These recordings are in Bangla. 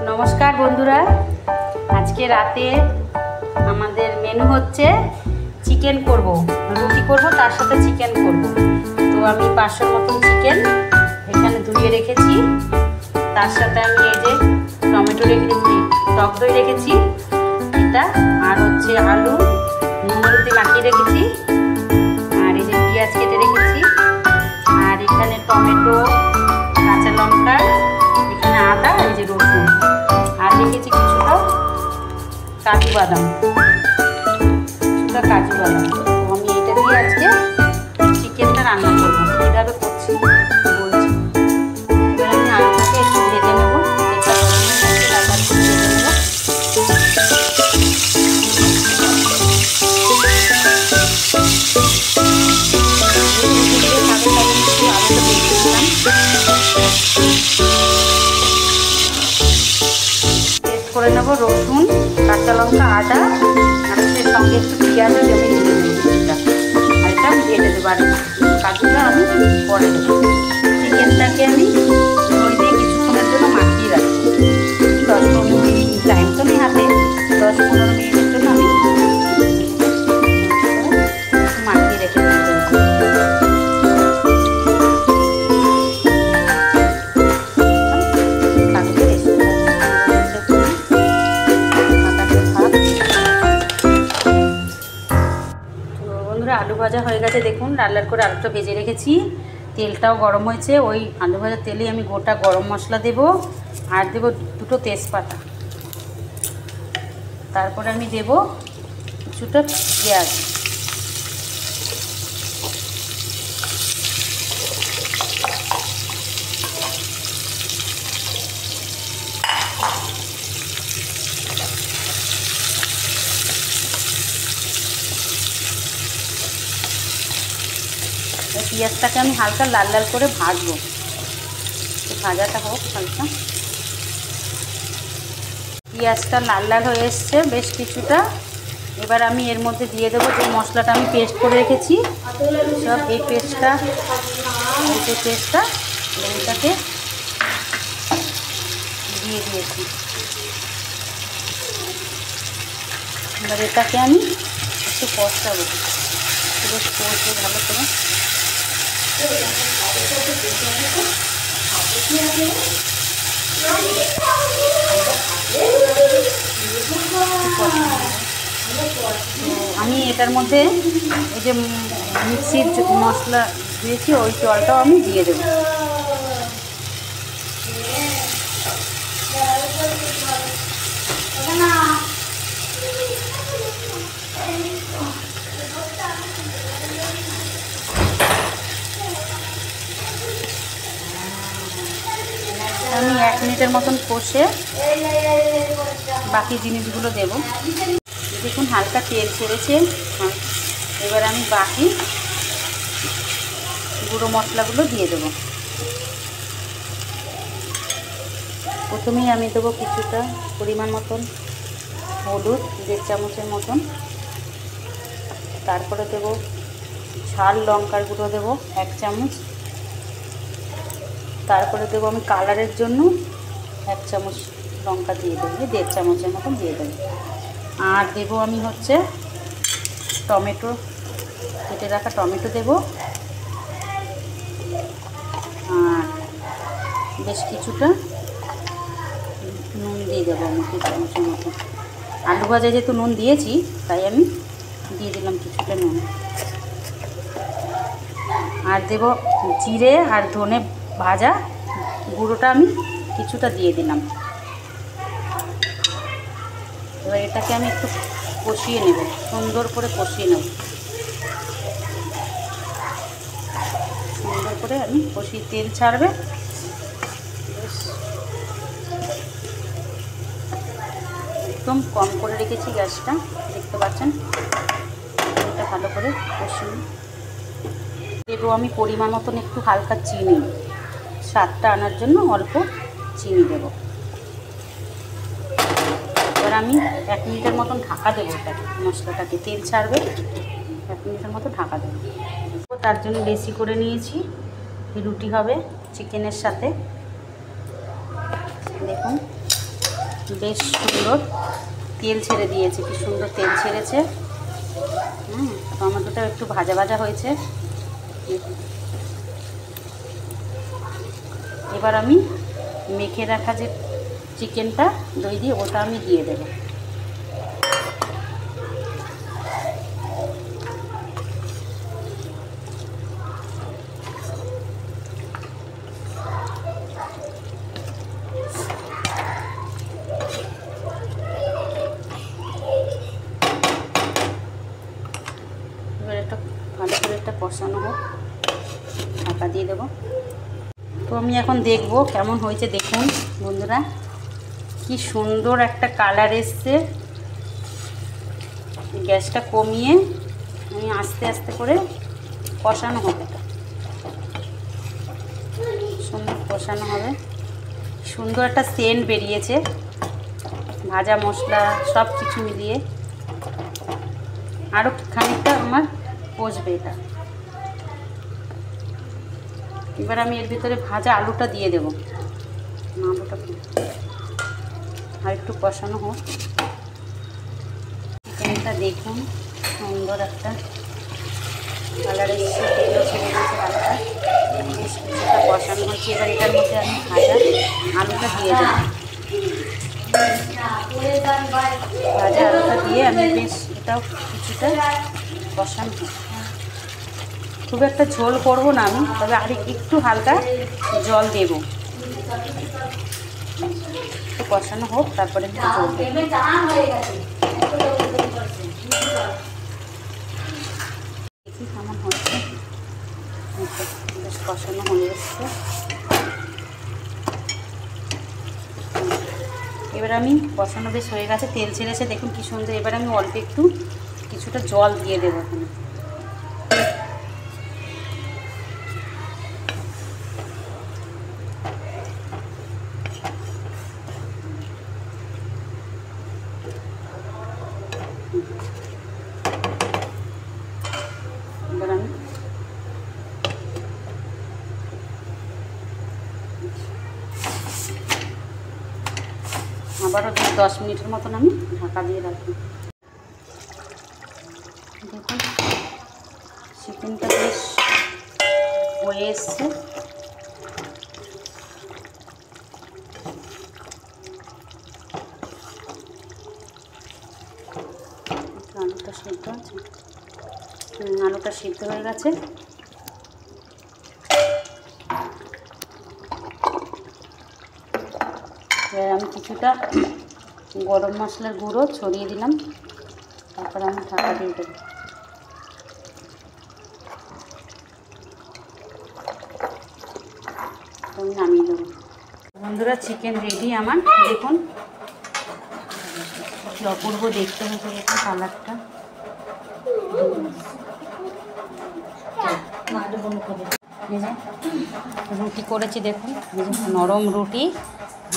नमस्कार बंधुरा आज के राते हमारे मेनू होच्छे चिकेन करब रुटी करब तार साथे चिकेन करब। तो आमी 500 मतन चिकेन एखाने धुए रेखेছি तार साथे आमी এই যে টমেটো রেখেছি টক দই রেখেছি এটা আর হচ্ছে আলু নুন হলুদ মাখিয়ে রেখেছি আর এই যে পেঁয়াজ কেটে রেখেছি আর এখানে টমেটো কাঁচা লঙ্কা এখানে আদা এই যে রসুন আর রেখেছি কিছুটা কাজু বাদাম কাজু বাদাম। তো আমি এটা দিয়ে আজকে চিকেনটা রান্না করবো কীভাবে করছি বলছি। এবার আমি আলুটাকে একটু ভেজে নেবো পেস্ট করে নেবো রসুন কাঁচা লঙ্কা আদা আর এর সঙ্গে একটু পেঁয়াজ জমি দিয়ে দেবো আর এটা ভেজে দেবো আর কাজুটা আমি পরে দেবো। চিকেনটাকে আমি দই দিয়ে কিছুক্ষণের জন্য মাখিয়ে রাখবো 10-15 মিনিট টাইম তো নেই হাতে 10-15 মিনিটের জন্য আমি মাখিয়ে রেখে দেবো। आलू भाजा हो गए देखुन लाल लाल कर आलूटा भेजे रेखेছি तेलटाও गरम হয়েছে ওই आलू भाजा तेले আমি गोटा गरम मसला देव और देव दुटो तेजपाता तारपरे আমি देव কিছুটা পেঁয়াজ পেঁয়াজটাকে আমি হালকা লাল লাল করে ভাজবো ভাজাটা হোক হালকা। পেঁয়াজটা লাল লাল হয়ে এসছে বেশ কিছুটা। এবার আমি এর মধ্যে দিয়ে দেবো যে মশলাটা আমি পেস্ট করে রেখেছি সব এই পেস্টটা এটাকে দিয়ে দিয়েছি। এবার এটাকে আমি একটু কষাবো বেশ কষবো ভালো করে। আমি এটার মধ্যে এই যে মিক্সির মশলা দিয়েছি ওই জলটাও আমি দিয়ে দেবো। আমি 1 মিনিটের মতন কষে বাকি জিনিসগুলো দেব। দেখুন হালকা তেল ছেড়েছে। এবার আমি বাকি গুঁড়ো মশলাগুলো দিয়ে দেব। প্রথমেই আমি দেবো কিছুটা পরিমাণ মতন হলুদ 1.5 চামচের মতন, তারপরে দেব ঝাল লঙ্কার গুঁড়ো দেব 1 চামচ, তারপরে দেবো আমি কালারের জন্য 1 চামচ লঙ্কা দিয়ে দেবো 1.5 চামচের মতন দিয়ে দেবো। আর দেবো আমি হচ্ছে টমেটো কেটে রাখা টমেটো দেবো আর বেশ কিছুটা নুন দিয়ে দেবো আমি 2 চামচের মতো। আলু ভাজা যেহেতু নুন দিয়েছি তাই আমি দিয়ে দিলাম কিছুটা নুন। আর দেবো জিরে আর ধনে ভাজা গুঁড়োটা আমি কিছুটা দিয়ে দিলাম। এবার এটাকে আমি একটু কষিয়ে নেব সুন্দর করে কষিয়ে নেব সুন্দর করে আমি কষিয়ে তেল ছাড়বে। একদম কম করে রেখেছি গ্যাসটা দেখতে পাচ্ছেন। এটা ভালো করে কষিয়ে দেবো আমি পরিমাণ মতন একটু হালকা চিনি স্বাদটা আনার জন্য অল্প চিনি দেব। এবার আমি 1 মিনিটের মতন ঢাকা দেবো এটাকে মশলাটাকে তেল ছাড়বে 1 মিনিটের মতো ঢাকা দেবো। তার জন্য বেশি করে নিয়েছি রুটি হবে চিকেনের সাথে। দেখুন বেশ সুন্দর তেল ছেড়ে দিয়েছে, কি সুন্দর তেল ছেড়েছে। টমেটোটা একটু ভাজা ভাজা হয়েছে। এবার আমি মেখে রাখা যে চিকেনটা দই দিয়ে ওটা আমি দিয়ে দেবো। এবার একটা ভালো করে একটা কষানো হোক, ঢাকা দিয়ে দেবো। তো আমি এখন দেখব কেমন হয়েছে। দেখুন বন্ধুরা, কি সুন্দর একটা কালার এসছে। গ্যাসটা কমিয়ে আমি আস্তে আস্তে করে কষানো হবে, সুন্দর কষানো হবে। সুন্দর একটা সেন্ট বেরিয়েছে, ভাজা মশলা সব কিছু মিলিয়ে। আরও খানিকটা আমার কষবে এটা। এবার আমি এর ভিতরে ভাজা আলুটা দিয়ে দেবো। আলুটা আর একটু কষানো হোক। চিকেনটা দেখুন সুন্দর একটা কালার এসছে, তেলও ছেড়ে দিয়েছে হালকা, বেশ কিছুটা কষানো হচ্ছে। এবার এটার মধ্যে আমি ভাজা আলুটা দিয়ে দেবো। ভাজা আলুটা দিয়ে আমি বেশ এটাও কিছুটা কষানো হোক। খুব একটা ঝোল করবো না আমি, তবে আর একটু হালকা জল দেব। একটু কষানো হোক, তারপরে একটু জল দেব। দেখি কেমন হচ্ছে। বেশ কষানো হয়ে এসছে। এবার আমি কষানো বেশ হয়ে গেছে, তেল ছেড়েছে দেখুন কি সুন্দর। এবার আমি অল্প একটু কিছুটা জল দিয়ে দেবো এখানে। এবার আমি আবারও 10 মিনিটের মতন আমি ঢাকা দিয়ে রাখি। দেখুন চিকেনটা বেশ হয়ে এসছে। আলুটা সিদ্ধ আছে, আলুটা সিদ্ধ হয়ে গেছে। এবার আমি কিছুটা গরম মশলার গুঁড়ো ছড়িয়ে দিলাম, তারপর আমি ঢাকা দিয়ে দেবো। আমি নামিয়ে দেবো। বন্ধুরা চিকেন রেডি আমার। দেখুন কি অপূর্ব দেখতে হয়েছে, দেখুন কালারটা। রুটি করেছি দেখুন, নরম রুটি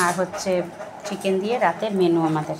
আর হচ্ছে চিকেন দিয়ে রাতের মেনু আমাদের।